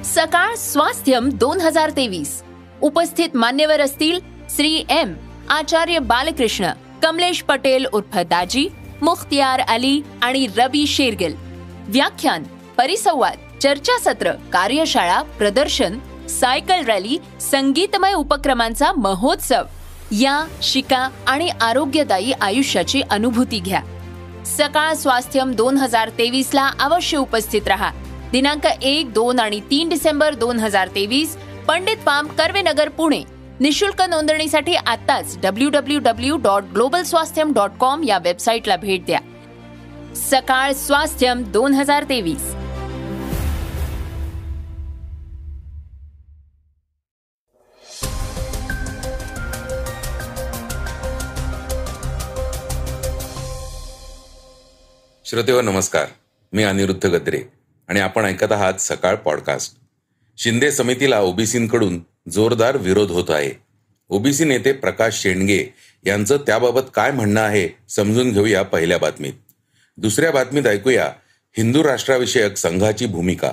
सकाळ स्वास्थ्यम 2023। उपस्थित मान्यवर असतील श्री एम आचार्य बालकृष्ण, कमलेश पटेल उर्फ दाजी, मुख्तियार अली आणि रवी शेरगिल। व्याख्यान, परिसंवाद, चर्चासत्र, कार्यशाळा, प्रदर्शन, सायकल रॅली, संगीतमय उपक्रमांचा महोत्सव। या, शिका आणि आरोग्यदायी आयुष्याची अनुभूती घ्या। सकाळ स्वास्थ्यम 2023 ला अवश्य उपस्थित रहा। दिनांक 1, 2 आणि 3 डिसेंबर 2023, पंडित फार्म, कर्वेनगर, पुणे। निशुल्क नोंदणीसाठी आताच www.globalswasthyam.com या वेबसाईटला भेट द्या। सकाळ स्वास्थ्यम 2023। श्रोतेहो नमस्कार, मी अनिरुद्ध गद्रे आणि आपण ऐकत आहात सकाळ पॉडकास्ट। शिंदे समितीला ओबीसींकडून जोरदार विरोध होत आहे। ओबीसी नेते प्रकाश शेंडगे यांचं त्याबाबत काय म्हणणं आहे समजून घेऊया पहिल्या बातमीत। दुसऱ्या बातमीत ऐकूया हिंदू राष्ट्राविषयक संघाची भूमिका।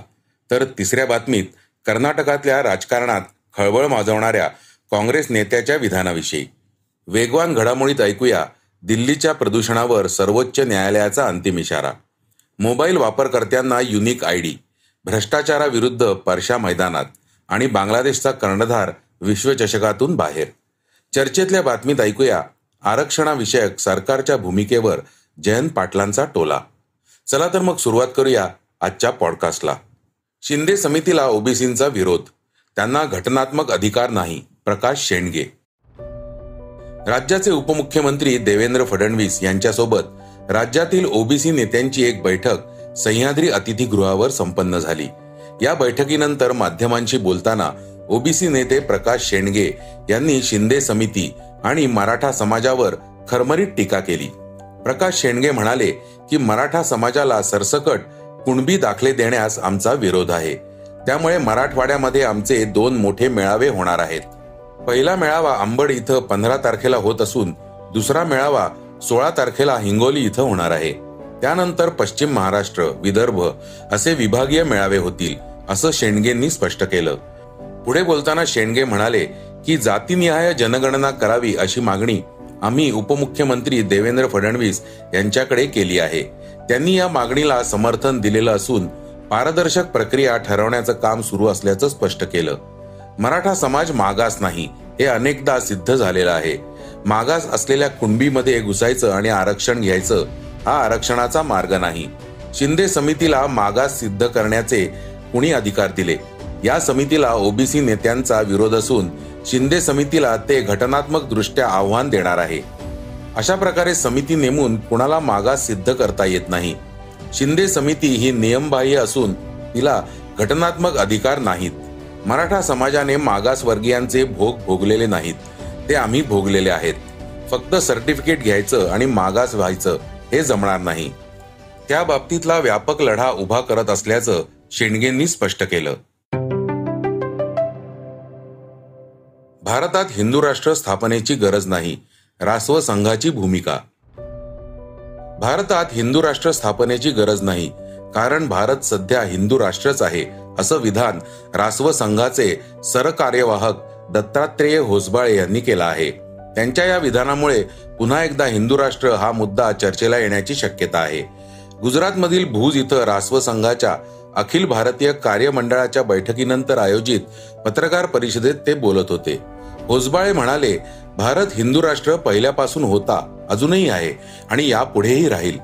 तर तिसऱ्या बातमीत कर्नाटकातल्या राजकारणात खळबळ माजवणाऱ्या काँग्रेस नेत्याच्या विधानाविषयी। वेगवान घडामोडीत ऐकूया दिल्लीच्या प्रदूषणावर सर्वोच्च न्यायालयाचा अंतिम इशारा। मोबाईल वापरकर्त्यांना युनिक आयडी, भ्रष्टाचाराविरुद्ध परशा मैदानात आणि बांगलादेशचा कर्णधार विश्वचषकातून बाहेर। चर्चेतल्या बातमीत ऐकूया आरक्षणाविषयक सरकारच्या भूमिकेवर जयंत पाटलांचा टोला। चला तर मग सुरुवात करूया आजच्या पॉडकास्टला। शिंदे समितीला ओबीसींचा विरोध, त्यांना घटनात्मक अधिकार नाही, प्रकाश शेंडगे। राज्याचे उपमुख्यमंत्री देवेंद्र फडणवीस यांच्यासोबत राज्यातील ओबीसी नेत्यांची एक बैठक सह्याद्री अतिथीगृहावर संपन्न झाली। या बैठकीनंतर माध्यमांशी बोलताना ओबीसी नेते प्रकाश शेंडगे यांनी शिंदे समिती आणि मराठा समाजावर खरमरीत टीका केली। प्रकाश शेंडगे म्हणाले की मराठा समाजाला सरसकट कुणबी दाखले देण्यास आमचा विरोध आहे, त्यामुळे मराठवाड्यामध्ये आमचे 2 मोठे मेळावे होणार आहेत। पहिला मेळावा अंबड इथं 15 तारखेला होत असून दुसरा मेळावा 16 तारखेला हिंगोली इथं होणार आहे। त्यानंतर पश्चिम महाराष्ट्र, विदर्भ असे विभागीय मेळावे होतील, असं शेंडगेंनी स्पष्ट केलं। पुढे बोलताना शेंडगे म्हणाले की जातीनिहाय जनगणना करावी अशी मागणी आम्ही उपमुख्यमंत्री देवेंद्र फडणवीस यांच्याकडे केली आहे। त्यांनी या मागणीला समर्थन दिलेलं असून पारदर्शक प्रक्रिया ठरवण्याचं काम सुरू असल्याचं स्पष्ट केलं। मराठा समाज मागास नाही, हे अनेकदा सिद्ध झालेलं आहे। मागास असलेल्या कुणबीमध्ये घुसायचं आणि आरक्षण घ्यायचं हा आरक्षणाचा मार्ग नाही। शिंदे समितीला मागास सिद्ध करण्याचे कुणी अधिकार दिले? या समितीला ओबीसी नेत्यांचा विरोध असून शिंदे समितीला ते घटनात्मक दृष्ट्या आव्हान देणार आहे। अशा प्रकारे समिती नेमून कुणाला मागास सिद्ध करता येत नाही। शिंदे समिती ही नियमबाह्य असून तिला घटनात्मक अधिकार नाहीत। मराठा समाजाने मागासवर्गीयांचे भोग भोगलेले नाहीत, ते आम्ही भोगलेले आहेत। फक्त सर्टिफिकेट घ्यायचं आणि मागास व्हायचं हे जमणार नाही। त्या बाबतीतला व्यापक लढा उभा करत असल्याचं शेंडगेंनी स्पष्ट केलं। भारतात हिंदू राष्ट्र स्थापनेची गरज नाही, रासव संघाची भूमिका। भारतात हिंदू राष्ट्र स्थापनेची गरज नाही, कारण भारत सध्या हिंदू राष्ट्रच आहे, असं विधान रासव संघाचे सरकार्यवाहक दत्तात्रेय होसबाळे यांनी केलं आहे। त्यांच्या या विधानामुळे पुन्हा एकदा हिंदू राष्ट्र हा मुद्दा चर्चेला येण्याची शक्यता आहे। गुजरातमधील भुज इथं रासव संघाच्या अखिल भारतीय कार्यमंडळाच्या बैठकीनंतर आयोजित पत्रकार परिषदेत ते बोलत होते। होसबाळे म्हणाले, भारत हिंदू राष्ट्र पहिल्यापासून होता, अजूनही आहे आणि यापुढेही राहील।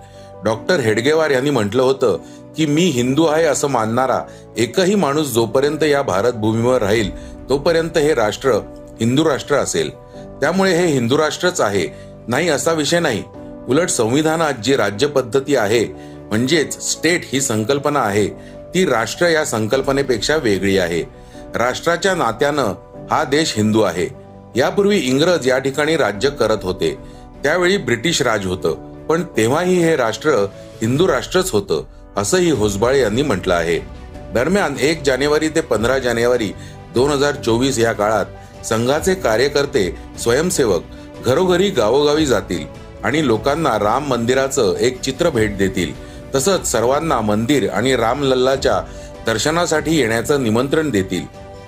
डॉक्टर हेडगेवार यांनी म्हटलं होतं की मी हिंदू आहे असं मानणारा एकही माणूस जोपर्यंत या भारत भूमीवर राहील तोपर्यंत हे राष्ट्र हिंदू राष्ट्र असेल। त्यामुळे हे हिंदू राष्ट्रच आहे, नाही असा विषय नाही। उलट संविधानात जी राज्य पद्धती आहे, म्हणजेच स्टेट ही संकल्पना आहे, ती राष्ट्र या संकल्पनेपेक्षा वेगळी आहे। राष्ट्राच्या नात्यानं हा देश हिंदू आहे। यापूर्वी इंग्रज या ठिकाणी राज्य करत होते, त्यावेळी ब्रिटिश राज होतं, पण तेव्हाही हे राष्ट्र हिंदू राष्ट्रच होतं, असंही होसबाळे यांनी म्हटलं आहे। दरम्यान 1 जानेवारी ते 15 जानेवारी 2024 या काळात संघाचे कार्यकर्ते, स्वयंसेवक घरोघरी गावोगावी जातील आणि लोकांना राम मंदिराचं एक चित्र भेट देतील। तसंच सर्वांना मंदिर आणि रामलल्लाच्या दर्शनासाठी येण्याचं निमंत्रण देतील.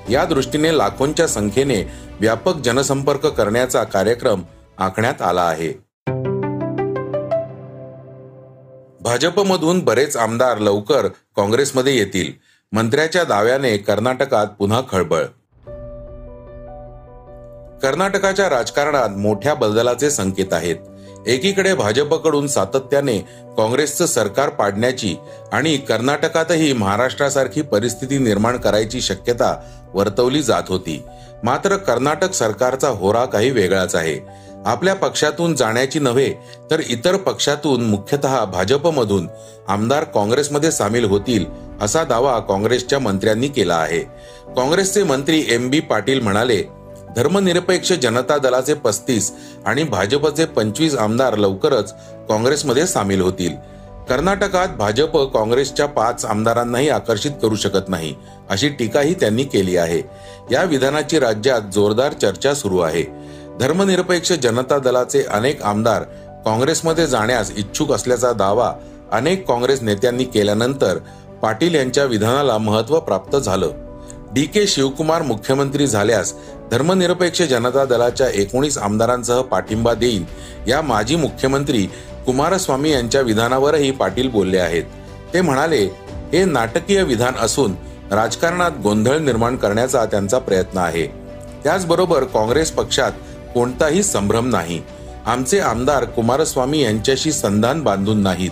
या दृष्टीने लाखोंच्या संख्येने व्यापक जनसंपर्क करण्याचा कार्यक्रम आखण्यात आला आहे. भाजपमधून बरेच आमदार लवकर काँग्रेसमध्ये येतील. मंत्र्याच्या दाव्याने कर्नाटकात पुन्हा खळबळ. कर्नाटकाच्या राजकारणात मोठ्या बदलाचे संकेत आहेत. एकीकडे भाजपकडून सातत्याने काँग्रेसचं सरकार पाडण्याची आणि कर्नाटकातही महाराष्ट्रासारखी परिस्थिती निर्माण करायची शक्यता वर्तवली जात होती. मात्र कर्नाटक सरकारचा होरा काही वेगळाच आहे. आपल्या पक्षातून जाण्याची नव्हे तर इतर पक्षातून, मुख्यतः भाजपमधून आमदार काँग्रेसमध्ये सामील होतील असा दावा काँग्रेसच्या मंत्र्यांनी केला आहे. काँग्रेसचे मंत्री MB पाटील म्हणाले, धर्मनिरपेक्ष जनता दलाचे 35 आणि भाजपचे 25 आमदार लवकरच काँग्रेसमध्ये सामील होतील. कर्नाटकात भाजप काँग्रेसच्या 5 आमदारांनाही आकर्षित करू शकत नाही, अशी टीकाही त्यांनी केली आहे. या विधानाची राज्यात जोरदार चर्चा सुरू आहे. धर्मनिरपेक्ष जनता दलाचे अनेक आमदार काँग्रेसमध्ये जाण्यास इच्छुक असल्याचा दावा अनेक काँग्रेस नेत्यांनी केल्यानंतर पाटील यांच्या विधानाला महत्त्व प्राप्त झालं. DK शिवकुमार मुख्यमंत्री झाल्यास धर्मनिरपेक्ष जनता दलाच्या 19 आमदारांसह पाठिंबा देईन, या माजी मुख्यमंत्री कुमारस्वामी यांच्या विधानावरही पाटील बोलले आहेत. ते म्हणाले, हे नाटकीय विधान असून राजकारणात गोंधळ निर्माण करण्याचा त्यांचा प्रयत्न आहे. त्याचबरोबर काँग्रेस पक्षात कोणताही संभ्रम नाही. आमचे आमदार कुमारस्वामी यांच्याशी संधान बांधून नाहीत.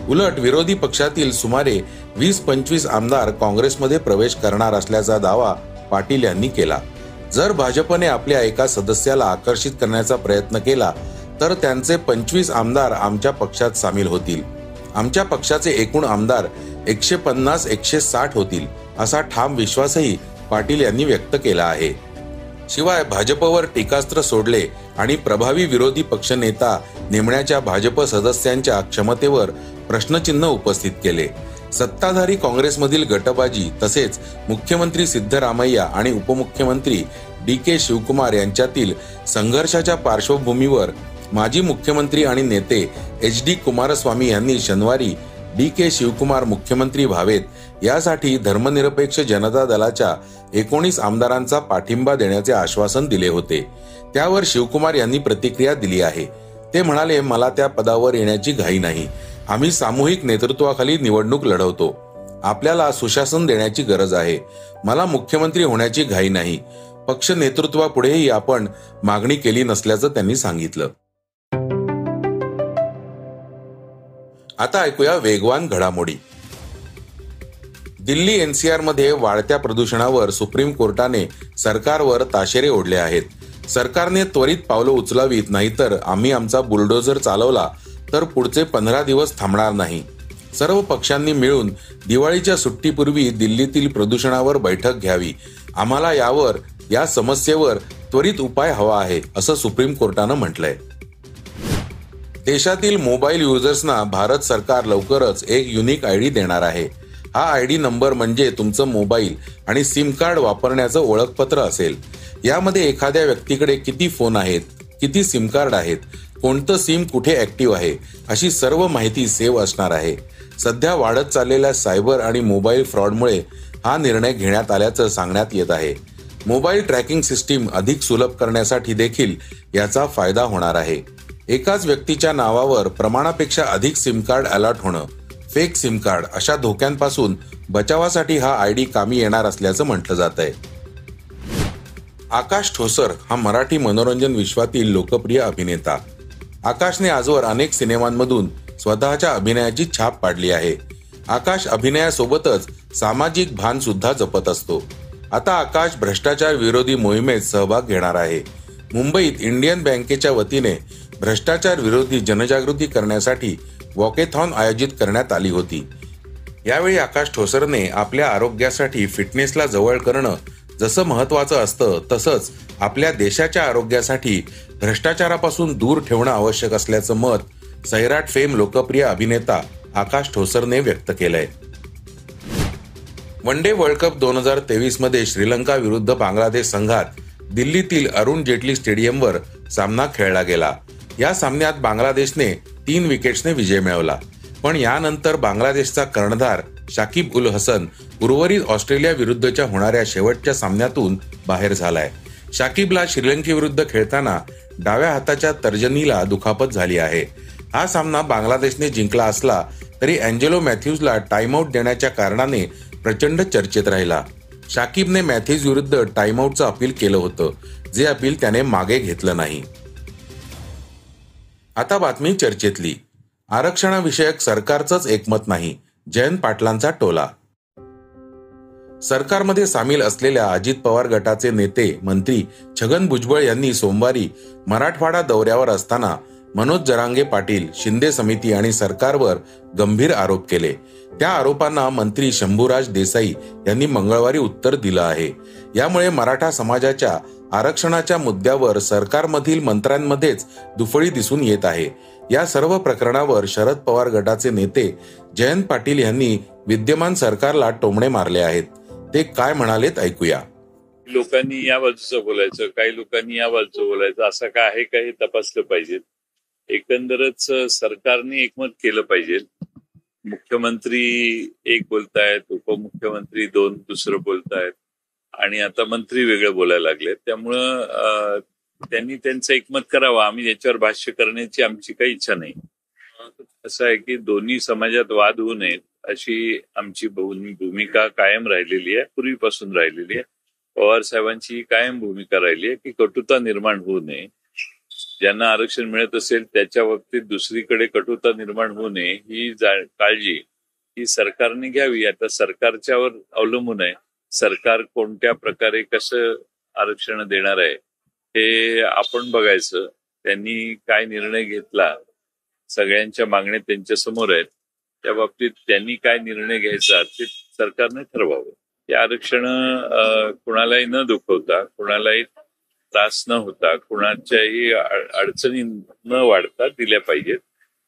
उलट विरोधी पक्षातील सुमारे 20-25 आमदार काँग्रेसमध्ये प्रवेश करणार असल्याचा दावा पाटील यांनी केला. जर भाजपने आपल्या एका सदस्याला आकर्षित करण्याचा प्रयत्न केला तर त्यांचे 25 आमदार आमच्या पक्षात सामील होतील. आमच्या पक्षाचे एकूण आमदार 150-160 होतील, असा ठाम विश्वासही पाटील यांनी व्यक्त केला आहे. शिवाय भाजपवर टीकास्त्र सोडले आणि प्रभावी विरोधी पक्षनेता नेमण्याच्या भाजप सदस्यांच्या क्षमतेवर प्रश्नचिन्ह उपस्थित केले. सत्ताधारी काँग्रेसमधील गटबाजी तसेच मुख्यमंत्री सिद्धरामय्या आणि उपमुख्यमंत्री DK शिवकुमार यांच्यातील संघर्षाच्या पार्श्वभूमीवर माजी मुख्यमंत्री आणि नेते HD कुमारस्वामी यांनी शनिवारी DK शिवकुमार मुख्यमंत्री व्हावेत यासाठी धर्मनिरपेक्ष जनता दलाच्या 19 आमदारांचा पाठिंबा देण्याचे आश्वासन दिले होते. त्यावर शिवकुमार यांनी प्रतिक्रिया दिली आहे. ते म्हणाले, मला त्या पदावर येण्याची घाई नाही. आम्ही सामूहिक नेतृत्वाखाली निवडणूक लढवतो. आपल्याला सुशासन देण्याची गरज आहे. मला मुख्यमंत्री होण्याची घाई नाही. पक्ष नेतृत्वापुढेही आपण मागणी केली नसल्याचं त्यांनी सांगितलं. आता ऐकूया वेगवान घडामोडी. दिल्ली NCR मध्ये वाढत्या प्रदूषणावर सुप्रीम कोर्टाने सरकारवर ताशेरे ओढले आहेत. सरकारने त्वरित पावलं उचलावीत, नाहीतर आम्ही आमचा बुलडोझर चालवला तर पुढचे 15 दिवस थांबणार नाही. सर्व पक्षांनी मिळून दिवाळीच्या सुट्टीपूर्वी दिल्लीतील प्रदूषणावर बैठक घ्यावी. आम्हाला या समस्येवर त्वरित उपाय हवा आहे, असं सुप्रीम कोर्टानं म्हटलंय. देशातील मोबाईल युजर्सना भारत सरकार लवकरच एक युनिक ID देणार आहे. हा ID नंबर म्हणजे तुमचं मोबाईल आणि सिम कार्ड वापरण्याचं ओळखपत्र असेल. यामध्ये एखाद्या व्यक्तीकडे किती फोन आहेत, किती सिम कार्ड आहेत, कोणतं सिम कुठे ऍक्टिव्ह आहे, अशी सर्व माहिती सेव्ह असणार आहे. सध्या वाढत चाललेल्या सायबर आणि मोबाईल फ्रॉडमुळे हा निर्णय घेण्यात आल्याचं सांगण्यात येत आहे. मोबाईल ट्रॅकिंग सिस्टीम अधिक सुलभ करण्यासाठी देखील याचा फायदा होणार आहे. एकाच व्यक्तीच्या नावावर प्रमाणापेक्षा अधिक सिम कार्ड अलॉट होणं, फेक सिम कार्ड अशा धोक्यांपासून बचावासाठी हा ID कामी येणार असल्याचं म्हटलं जात आहे. आकाश ठोसर हा मराठी मनोरंजन विश्वातील लोकप्रिय अभिनेता. आकाशने आजवर अनेक सिनेमांमधून स्वतःच्या अभिनयाची छाप पाडली आहे. आकाश अभिनयासोबतच सामाजिक भान सुद्धा जपत असतो. आता आकाश भ्रष्टाचार विरोधी मोहिमेत सहभाग घेणार आहे. मुंबईत इंडियन बँकेच्या वतीने भ्रष्टाचार विरोधी जनजागृती करण्यासाठी वॉकेथॉन आयोजित करण्यात आली होती. यावेळी आकाश ठोसरने आपल्या आरोग्यासाठी फिटनेसला जवळ करणं जसं महत्त्वाचं असतं, तसंच आपल्या देशाच्या आरोग्यासाठी भ्रष्टाचारापासून दूर ठेवणं आवश्यक असल्याचं मत सैराट फेम लोकप्रिय अभिनेता आकाश ठोसरने व्यक्त केलंय. वन डे वर्ल्ड कप 2023 मध्ये श्रीलंका विरुद्ध बांगलादेश संघात दिल्लीतील अरुण जेटली स्टेडियमवर सामना खेळला गेला. या सामन्यात बांगलादेशने 3 विकेट्सने विजय मिळवला. पण यानंतर बांगलादेशचा कर्णधार शाकिब उल हसन उर्वरित ऑस्ट्रेलिया विरुद्धच्या होणाऱ्या शेवटच्या सामन्यातून बाहेर झालाय. शाकिबला श्रीलंकेविरुद्ध खेळताना डाव्या हाताच्या तर्जनीला दुखापत झाली आहे. हा सामना बांगलादेशने जिंकला असला तरी अँजेलो मॅथ्यूजला टाइमआउट देण्याच्या कारणाने प्रचंड चर्चेत राहिला. शाकिबने मॅथ्यूज विरुद्ध टाइमआउटचं अपील केलं होतं, जे अपील त्याने मागे घेतलं नाही. आता बातमी चर्चेतली. आरक्षणाविषयक सरकारचंच एकमत नाही, जयंत पाटलांचा टोला. सरकारमध्ये सामील असलेल्या अजित पवार गटाचे नेते मंत्री छगन भुजबळ यांनी सोमवारी मराठवाडा दौऱ्यावर असताना मनोज जरांगे पाटील, शिंदे समिती आणि सरकारवर गंभीर आरोप केले. त्या आरोपांना मंत्री शंभूराज देसाई यांनी मंगळवारी उत्तर दिलं आहे. यामुळे मराठा समाजाच्या आरक्षणाच्या मुद्द्यावर सरकारमधील मंत्र्यांमध्येच दुफळी दिसून येत आहे. या सर्व प्रकरणावर शरद पवार गटाचे नेते जयंत पाटील यांनी विद्यमान सरकारला टोमणे मारले आहेत. ते काय म्हणालेत ऐकूया. लोकांनी या बाजूचं बोलायचं, काही लोकांनी या बाजूचं बोलायचं, असं काय आहे का हे तपासलं पाहिजे. एकंदरच सरकारने एकमत केलं पाहिजे. मुख्यमंत्री एक बोलतायत, उपमुख्यमंत्री दोन दुसरं बोलतायत आणि आता मंत्री वेगळं बोलायला लागले. त्यामुळं त्यांनी त्यांचं एकमत करावं. आम्ही याच्यावर भाष्य करण्याची आमची काही इच्छा नाही. असं आहे की दोन्ही समाजात वाद होऊ नयेत अशी आमची भूमिका कायम राहिलेली आहे, पूर्वीपासून राहिलेली आहे. पवार साहेबांची कायम भूमिका राहिली आहे की कटुता निर्माण होऊ नये. ज्यांना आरक्षण मिळत असेल त्याच्या बाबतीत दुसरीकडे कटुता निर्माण होऊ नये ही काळजी ही सरकारने घ्यावी. आता सरकारच्यावर अवलंबून आहे सरकार कोणत्या प्रकारे कसं आरक्षण देणार आहे हे आपण बघायचं. त्यांनी काय निर्णय घेतला, सगळ्यांच्या मागण्या त्यांच्या समोर आहेत. त्या बाबतीत त्यांनी काय निर्णय घ्यायचा ते सरकारने ठरवावं. हे आरक्षण कुणालाही न दुखवता, कुणालाही त्रास न होता, कुणाच्याही अडचणी न वाढता दिल्या पाहिजेत.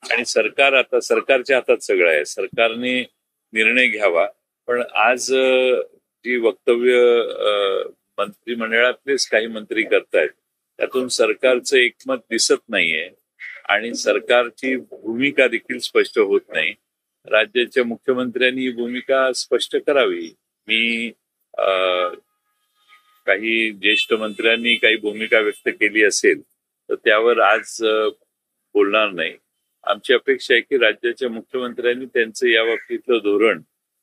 आणि सरकार आता सरकारच्या हातात सगळं आहे, सरकारने निर्णय घ्यावा. पण आज जी वक्तव्य मंत्रिमंडळातलेच काही मंत्री करतायत त्यातून सरकारचं एकमत दिसत नाहीये आणि सरकारची भूमिका देखील स्पष्ट होत नाही. राज्याच्या मुख्यमंत्र्यांनी ही भूमिका स्पष्ट करावी. मी काही ज्येष्ठ मंत्र्यांनी काही भूमिका व्यक्त केली असेल तर त्यावर आज बोलणार नाही. आमची अपेक्षा आहे की राज्याच्या मुख्यमंत्र्यांनी त्यांचं या बाबतीतलं धोरण,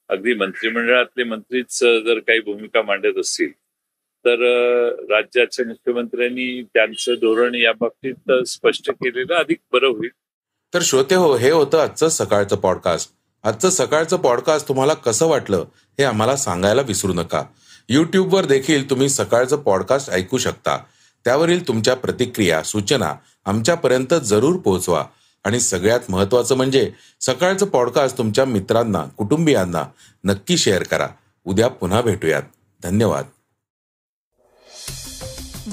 अगदी मंत्रिमंडळातले मंत्रीच जर काही भूमिका मांडत असतील तर राज्याच्या मुख्यमंत्र्यांनी त्यांचं धोरण या बाबतीत स्पष्ट केलेलं अधिक बरं होईल. तर श्रोते हो, हे होतं आजचं सकाळचं पॉडकास्ट. आजचं सकाळचं पॉडकास्ट तुम्हाला कसं वाटलं हे आम्हाला सांगायला विसरू नका. यूट्यूबवर देखील तुम्ही सकाळचं पॉडकास्ट ऐकू शकता. त्यावरील तुमच्या प्रतिक्रिया, सूचना आमच्यापर्यंत जरूर पोहोचवा. आणि सगळ्यात महत्त्वाचं म्हणजे सकाळचं पॉडकास्ट तुमच्या मित्रांना, कुटुंबियांना नक्की शेअर करा. उद्या पुन्हा भेटूयात. धन्यवाद.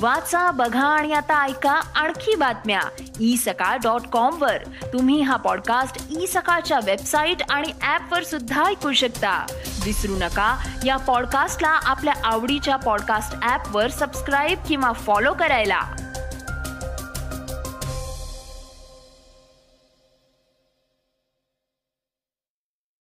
वाचा, बघा आणि आता ऐका आणखी बातम्या isakal.com वर. तुम्ही हा पॉडकास्ट isakal वेबसाईट आणि ऍपवर सुद्धा ऐकू शकता. विसरू नका, या पॉडकास्टला आपल्या आवडीच्या पॉडकास्ट ऍपवर सबस्क्राईब किंवा फॉलो करायला.